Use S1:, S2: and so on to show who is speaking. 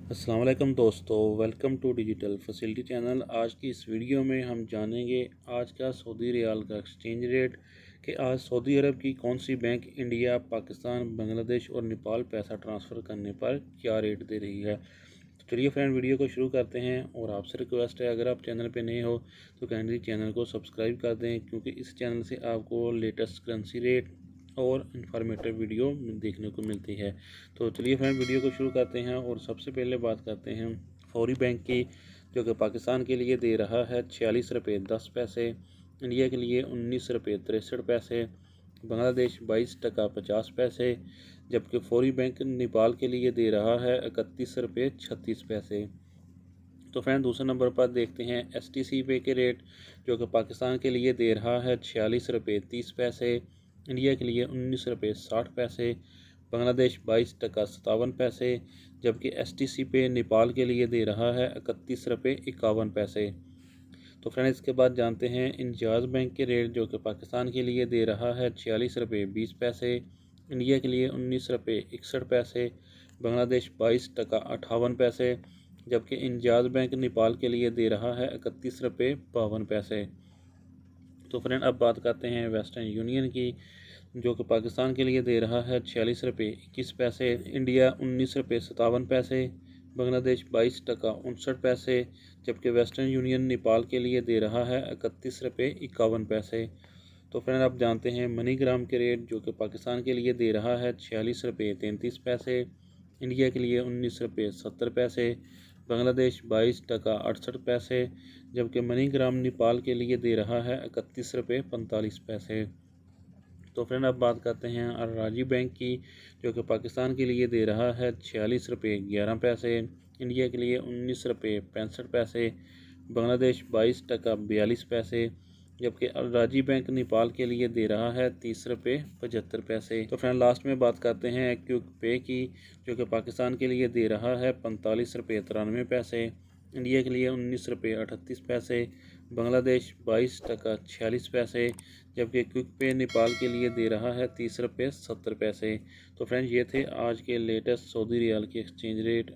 S1: अस्सलाम वालेकुम दोस्तों, welcome to digital facility channel. आज की इस वीडियो में हम जानेंगे आज का सऊदी रियाल का एक्सचेंज रेट कि आज सऊदी अरब की कौन सी बैंक इंडिया, पाकिस्तान, बांग्लादेश और नेपाल पैसा ट्रांसफ़र करने पर क्या रेट दे रही है। तो चलिए फ्रेंड, वीडियो को शुरू करते हैं। और आपसे रिक्वेस्ट है, अगर आप चैनल पर नए हो तो काइंडली चैनल को सब्सक्राइब कर दें, क्योंकि इस चैनल से आपको लेटेस्ट करेंसी रेट और इन्फॉर्मेटिव वीडियो देखने को मिलती है। तो चलिए फ्रेंड, वीडियो को शुरू करते हैं। और सबसे पहले बात करते हैं फौरी बैंक की, जो कि पाकिस्तान के लिए दे रहा है 46 रुपये 10 पैसे, इंडिया के लिए 19 रुपये 63 पैसे, बांग्लादेश 22 टका 50 पैसे, जबकि फौरी बैंक नेपाल के लिए दे रहा है 31 रुपये 36 पैसे। तो फ्रेंड, दूसरे नंबर पर देखते हैं STC पे के रेट, जो कि पाकिस्तान के लिए दे रहा है 46 रुपये 30 पैसे, इंडिया के लिए 19 रुपये 60 पैसे, बांग्लादेश 22 टका 57 पैसे, जबकि STC पे नेपाल के लिए दे रहा है 31 रुपये 51 पैसे। तो फ्रेंड, इसके बाद जानते हैं इंजाज बैंक के रेट, जो कि पाकिस्तान के लिए दे रहा है 46 रुपये 20 पैसे, इंडिया के लिए 19 रुपये 61 पैसे, बांग्लादेश 22 टका 58 पैसे, जबकि इंजाज बैंक नेपाल के लिए दे रहा है 31 रुपये 52 पैसे। तो फ्रेंड, अब बात करते हैं वेस्टर्न यूनियन की, जो कि पाकिस्तान के लिए दे रहा है 46 रुपये 21 पैसे, इंडिया 19 रुपये 57 पैसे, बांग्लादेश 22 टका 59 पैसे, जबकि वेस्टर्न यूनियन नेपाल के लिए दे रहा है 31 रुपये 51 पैसे। तो फ्रेंड, आप जानते हैं मनीग्राम के रेट, जो कि पाकिस्तान के लिए दे रहा है 46 रुपये 33 पैसे, इंडिया के लिए 19 रुपये 70 पैसे, बांग्लादेश 22 टका 68 पैसे, जबकि मनीग्राम नेपाल के लिए दे रहा है 31 रुपये 45 पैसे। तो फ्रेंड, अब बात करते हैं राजी बैंक की, जो कि पाकिस्तान के लिए दे रहा है 46 रुपये 11 पैसे, इंडिया के लिए 19 रुपये 65 पैसे, बांग्लादेश 22 टका 42 पैसे, जबकि राजी बैंक नेपाल के लिए दे रहा है 30 रुपये 75 पैसे। तो फ्रेंड, लास्ट में बात करते हैं क्विक पे की, जो कि पाकिस्तान के लिए दे रहा है 45 रुपये 93 पैसे, इंडिया के लिए 19 रुपये 38 पैसे, बांग्लादेश 22 टका 46 पैसे, जबकि क्विक पे नेपाल के लिए दे रहा है 30 रुपये 70 पैसे। तो फ्रेंड्स, ये थे आज के लेटेस्ट सऊदी रियाल के एक्सचेंज रेट।